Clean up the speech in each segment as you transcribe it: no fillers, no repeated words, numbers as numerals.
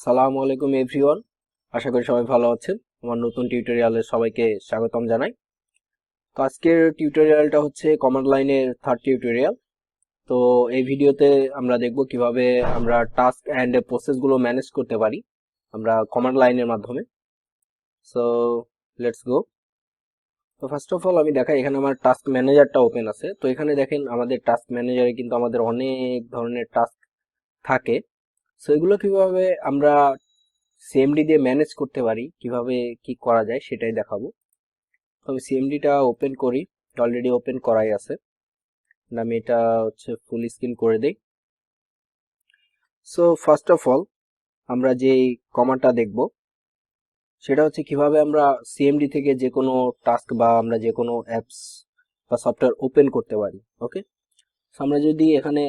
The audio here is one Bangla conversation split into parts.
সালামু আলাইকুম এভরিওয়ান, আশা করি সবাই ভালো আছেন। আমার নতুন টিউটোরিয়ালে সবাইকে স্বাগতম জানাই। তো আজকের টিউটোরিয়ালটা হচ্ছে কমান্ড লাইনের থার্ড টিউটোরিয়াল। তো এই ভিডিওতে আমরা দেখব কিভাবে আমরা টাস্ক অ্যান্ড প্রসেসগুলো ম্যানেজ করতে পারি আমরা কমান্ড লাইনের মাধ্যমে। So let's go. তো ফার্স্ট অফ অল আমি দেখাই, এখানে আমার টাস্ক ম্যানেজারটা ওপেন আছে। তো এখানে দেখেন আমাদের টাস্ক ম্যানেজারে কিন্তু আমাদের অনেক ধরনের টাস্ক থাকে। সো এগুলো কিভাবে আমরা সিএমডি দিয়ে ম্যানেজ করতে পারি, কিভাবে কি করা যায় সেটাই দেখাবো। তো আমি সিএমডিটা ওপেন করি, অলরেডি ওপেন করাই আছে। আমি এটা হচ্ছে ফুল স্ক্রিন করে দেই। সো ফার্স্ট অফ অল আমরা যে কমান্ডটা দেখব সেটা হচ্ছে কিভাবে আমরা সিএমডি থেকে যে কোনো টাস্ক বা আমরা যে কোনো অ্যাপস বা সফটওয়্যার ওপেন করতে পারি। ওকে, আমরা যদি এখানে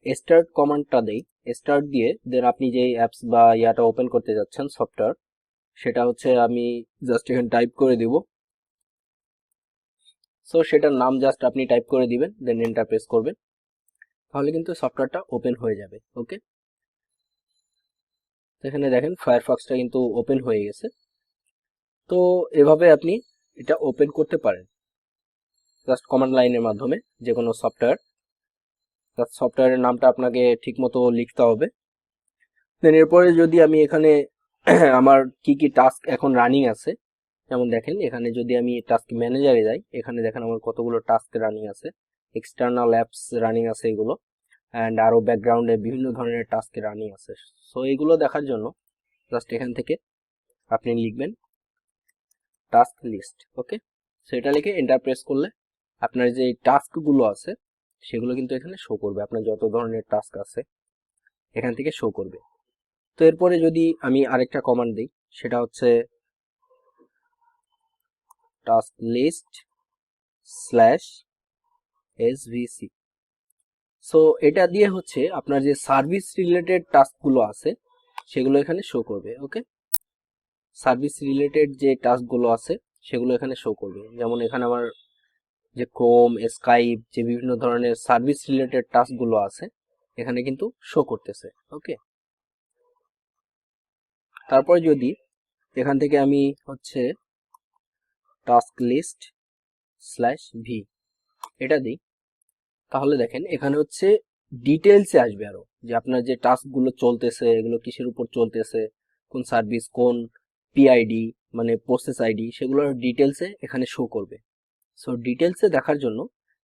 স্টার্ট কমান্ডটা দেই, স্টার্ট দিয়ে দেন আপনি যে অ্যাপস বা ইয়াটা ওপেন করতে যাচ্ছেন সফটওয়্যার, সেটা হচ্ছে আমি জাস্ট এখানে টাইপ করে দিব। সো সেটার নাম জাস্ট আপনি টাইপ করে দিবেন, দেন এন্টার প্রেস করবেন, তাহলে কিন্তু সফটওয়্যারটা ওপেন হয়ে যাবে। ওকে, এখানে দেখেন ফায়ারফক্সটা কিন্তু ওপেন হয়ে গেছে। তো এভাবে আপনি এটা ওপেন করতে পারেন জাস্ট কমান্ড লাইনের মাধ্যমে যে কোনো সফটওয়্যার। সফটওয়্যারের নামটা আপনাকে ঠিকমতো লিখতে হবে। দেন এরপরে যদি আমি এখানে আমার কি কি টাস্ক এখন রানিং আছে, যেমন দেখেন এখানে যদি আমি টাস্ক ম্যানেজারে যাই, এখানে দেখেন আমার কতগুলো টাস্ক রানিং আছে, এক্সটার্নাল অ্যাপস রানিং আছে এগুলো, অ্যান্ড আরো ব্যাকগ্রাউন্ডে বিভিন্ন ধরনের টাস্ক রানিং আছে। সো এগুলো দেখার জন্য জাস্ট এখান থেকে আপনি লিখবেন টাস্ক লিস্ট। ওকে, সেটা লিখে এন্টার প্রেস করলে আপনার যে টাস্কগুলো আছে সেগুলো কিন্তু এখানে শো করবে, আপনার যত ধরনের টাস্ক আছে এখান থেকে শো করবে। তো এরপরে যদি আমি আরেকটা কমান্ড দিই, সেটা হচ্ছে টাস্ক লিস্ট স্ল্যাশ এসভিসি। সো এটা দিয়ে হচ্ছে আপনার যে সার্ভিস রিলেটেড টাস্কগুলো আছে সেগুলো এখানে শো করবে। ওকে, সার্ভিস রিলেটেড যে টাস্কগুলো আছে সেগুলো এখানে শো করবে। যেমন এখানে আমার যে ক্রোম, স্কাইপ, যে বিভিন্ন ধরনের সার্ভিস রিলেটেড টাস্কগুলো আছে এখানে কিন্তু শো করতেছে। ওকে, তারপরে যদি এখান থেকে আমি হচ্ছে টাস্ক লিস্ট স্ল্যাশ ভি এটা দিই, তাহলে দেখেন এখানে হচ্ছে ডিটেলসে আসবে আরো, যে আপনার যে টাস্কগুলো চলতেছে এগুলো কিসের উপর চলতেছে, কোন সার্ভিস, কোন পিআইডি মানে প্রসেস আইডি, সেগুলোর ডিটেলসে এখানে শো করবে। সো ডিটেলসে দেখার জন্য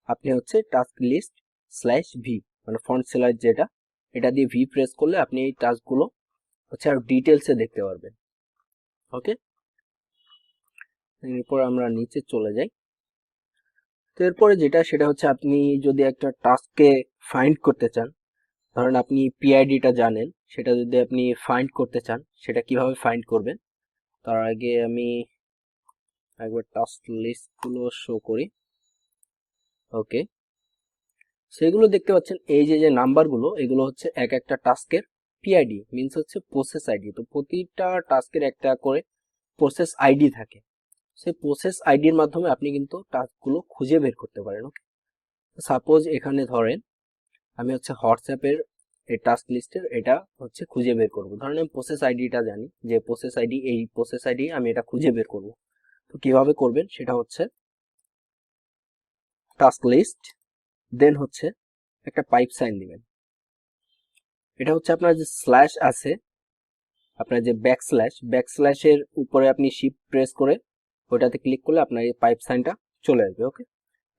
আপনি হচ্ছে টাস্ক লিস্ট স্ল্যাশ ভি মানে ফন্ট সেলার যেটা, এটা দিয়ে ভি প্রেস করলে আপনি এই টাস্কগুলো হচ্ছে আর ডিটেলসে দেখতে পারবেন। ওকে, এরপর আমরা নিচে চলে যাই। তো এরপরে যেটা সেটা হচ্ছে আপনি যদি একটা টাস্ককে ফাইন্ড করতে চান, ধরেন আপনি পিআইডিটা জানেন, সেটা যদি আপনি ফাইন্ড করতে চান সেটা কিভাবে ফাইন্ড করবেন, তার আগে আমি একবার টাস্ক লিস্টগুলো শো করি। ওকে, সেগুলো দেখতে পাচ্ছেন এই যে যে নাম্বারগুলো, এগুলো হচ্ছে এক একটা টাস্কের পিআইডি, মিনস হচ্ছে প্রসেস আইডি। তো প্রতিটা টাস্কের একটা করে প্রসেস আইডি থাকে, সেই প্রসেস আইডির মাধ্যমে আপনি কিন্তু টাস্কগুলো খুঁজে বের করতে পারেন। ওকে, সাপোজ এখানে ধরেন আমি হচ্ছে হোয়াটসঅ্যাপের এই টাস্ক লিস্টের এটা হচ্ছে খুঁজে বের করব। ধরেন আমি প্রসেস আইডিটা জানি, যে প্রসেস আইডি, এই প্রসেস আইডি আমি এটা খুঁজে বের করব। তো কিভাবে করবেন সেটা হচ্ছে টাস্ক লিস্ট দেন হচ্ছে একটা পাইপ সাইন দিবেন। এটা হচ্ছে আপনার যে স্ল্যাশ আছে, আপনার যে ব্যাকস্ল্যাশের উপরে আপনি শিফট প্রেস করে ওটাতে ক্লিক করলে আপনার এই পাইপ সাইনটা চলে আসবে। ওকে,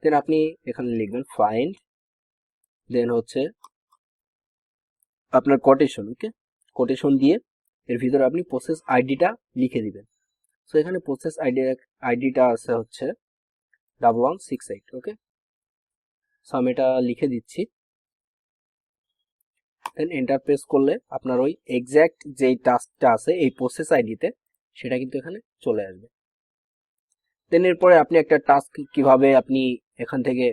দেন আপনি এখানে লিখবেন ফাইন্ড, দেন হচ্ছে আপনার কোটেশন। ওকে, কোটেশন দিয়ে এর ভিতরে আপনি প্রসেস আইডিটা লিখে দিবেন। সো এখানে প্রসেস আইডিটা আছে হচ্ছে 1168। ওকে, সো আমি এটা লিখে দিচ্ছি, দেন এন্টার প্রেস করলে আপনার ওই এক্সাক্ট যেই টাস্কটা আছে এই প্রসেস আইডিতে সেটা কিন্তু এখানে চলে আসবে। দেন এরপরে আপনি একটা টাস্ক কিভাবে আপনি এখান থেকে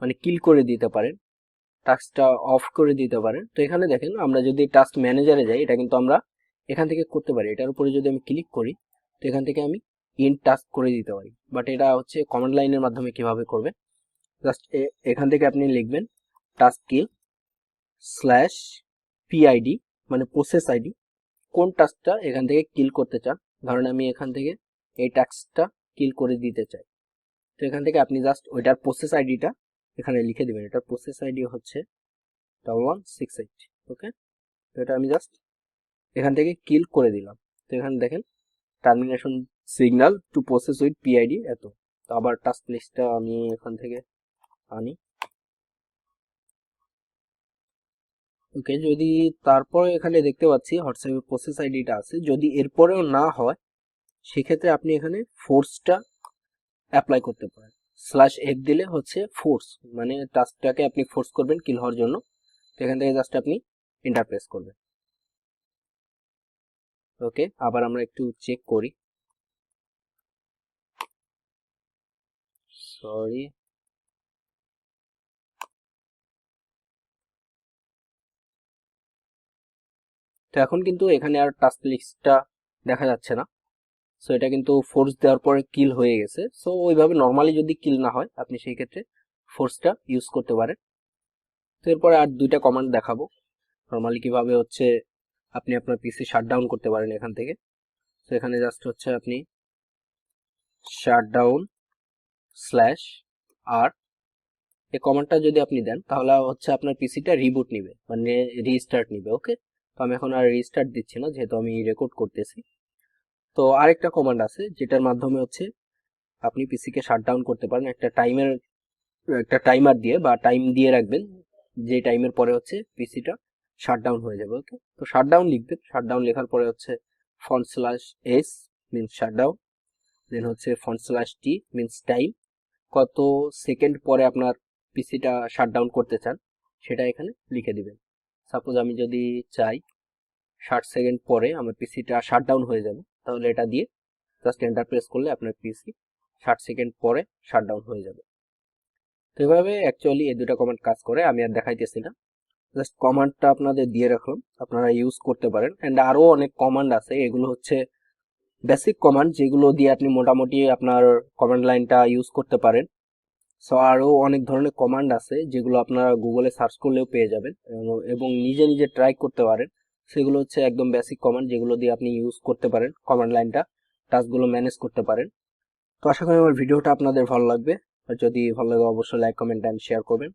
মানে কিল করে দিতে পারেন, টাস্কটা অফ করে দিতে পারেন। তো এখানে দেখেন আমরা যদি টাস্ক ম্যানেজারে যাই, এটা কিন্তু আমরা এখান থেকে করতে পারি। এটার উপরে যদি আমি ক্লিক করি তো এখান থেকে আমি ইন্ড টাস্ক করে দিতে পারি, বাট এটা হচ্ছে কমান্ড লাইনের মাধ্যমে কিভাবে করবে, জাস্ট এখান থেকে আপনি লিখবেন টাস্ক কিল স্ল্যাশ পিআইডি মানে প্রসেস আইডি, কোন টাস্কটা এখান থেকে কিল করতে চান। ধরেন আমি এখান থেকে এই টাস্কটা কিল করে দিতে চাই, তো এখান থেকে আপনি জাস্ট ওইটার প্রসেস আইডিটা এখানে লিখে দিবেন। এটার প্রসেস আইডি হচ্ছে 1168। ওকে, তো এটা আমি জাস্ট এখান থেকে কিল করে দিলাম। তো এখানে দেখেন termination signal to process with PID এত। তো আবার টাস্ক লিস্টটা আমি এখান থেকে আনি। ওকে, যদি তারপরে এখানে দেখতে পাচ্ছি হোয়াটসঅ্যাপের প্রসেস আইডিটা আছে, যদি এরপরেও না হয় সেক্ষেত্রে আপনি এখানে ফোর্সটা অ্যাপ্লাই করতে পারেন। /f দিলে হচ্ছে ফোর্স, মানে টাস্কটাকে আপনি ফোর্স করবেন কিল হওয়ার জন্য। তো এখান থেকে জাস্ট আপনি এন্টার প্রেস করবেন। ওকে, আবার আমরা একটু চেক করি। সরি, তো এখন কিন্তু এখানে আর টাস্ক লিস্টটা দেখা যাচ্ছে না। সো এটা কিন্তু ফোর্স দেওয়ার পরে কিল হয়ে গেছে। সো ওইভাবে নর্মালি যদি কিল না হয় আপনি সেই ক্ষেত্রে ফোর্সটা ইউজ করতে পারেন। তো এরপরে আর দুইটা কমান্ড দেখাবো নর্মালি কিভাবে হচ্ছে আপনি আপনার পিসি শাটডাউন করতে পারেন এখান থেকে। তো এখানে জাস্ট হচ্ছে আপনি শাটডাউন /r এই কমান্ডটা যদি আপনি দেন তাহলে হচ্ছে আপনার পিসিটা রিবুট নিবে, মানে রিস্টার্ট নিবে। ওকে, তো আমি এখন আর রিস্টার্ট দিচ্ছি না যেহেতু আমি রেকর্ড করতেছি। তো আরেকটা কমান্ড আছে যেটার মাধ্যমে হচ্ছে আপনি পিসিকে শাটডাউন করতে পারেন একটা টাইমার দিয়ে, বা টাইম দিয়ে রাখবেন যে টাইমের পরে হচ্ছে পিসিটা শাটডাউন হয়ে যাবে। ওকে, তো শাটডাউন লিখবেন। শাটডাউন লেখার পরে হচ্ছে /s মিনস শাটডাউন, দেন হচ্ছে /t মিনস টাইম, কত সেকেন্ড পরে আপনার পিসিটা শাটডাউন করতে চান সেটা এখানে লিখে দিবেন। সাপোজ আমি যদি চাই 60 সেকেন্ড পরে আমার পিসিটা শাটডাউন হয়ে যাবে, তাহলে এটা দিয়ে জাস্ট এন্টার প্রেস করলে আপনার পিসি 60 সেকেন্ড পরে শাটডাউন হয়ে যাবে। তো এভাবে অ্যাকচুয়ালি এই দুটা কমান্ড কাজ করে, আমি আর দেখাইতেছি না, জাস্ট কমান্ডটা আপনাদের দিয়ে রাখলাম, আপনারা ইউজ করতে পারেন। অ্যান্ড আরো অনেক কমান্ড আছে, এগুলো হচ্ছে বেসিক কমান্ড যেগুলো দিয়ে আপনি মোটামুটি আপনার কমান্ড লাইনটা ইউজ করতে পারেন। সো আরো অনেক ধরনের কমান্ড আছে যেগুলো আপনারা গুগলে সার্চ করলেও পেয়ে যাবেন এবং নিজে নিজে ট্রাই করতে পারেন। সেগুলো হচ্ছে একদম বেসিক কমান্ড যেগুলো দিয়ে আপনি ইউজ করতে পারেন কমান্ড লাইনটা, টাস্কগুলো ম্যানেজ করতে পারেন। তো আশা করি আমার ভিডিওটা আপনাদের ভালো লাগবে, আর যদি ভালো লাগে অবশ্যই লাইক, কমেন্ট এন্ড শেয়ার করবেন।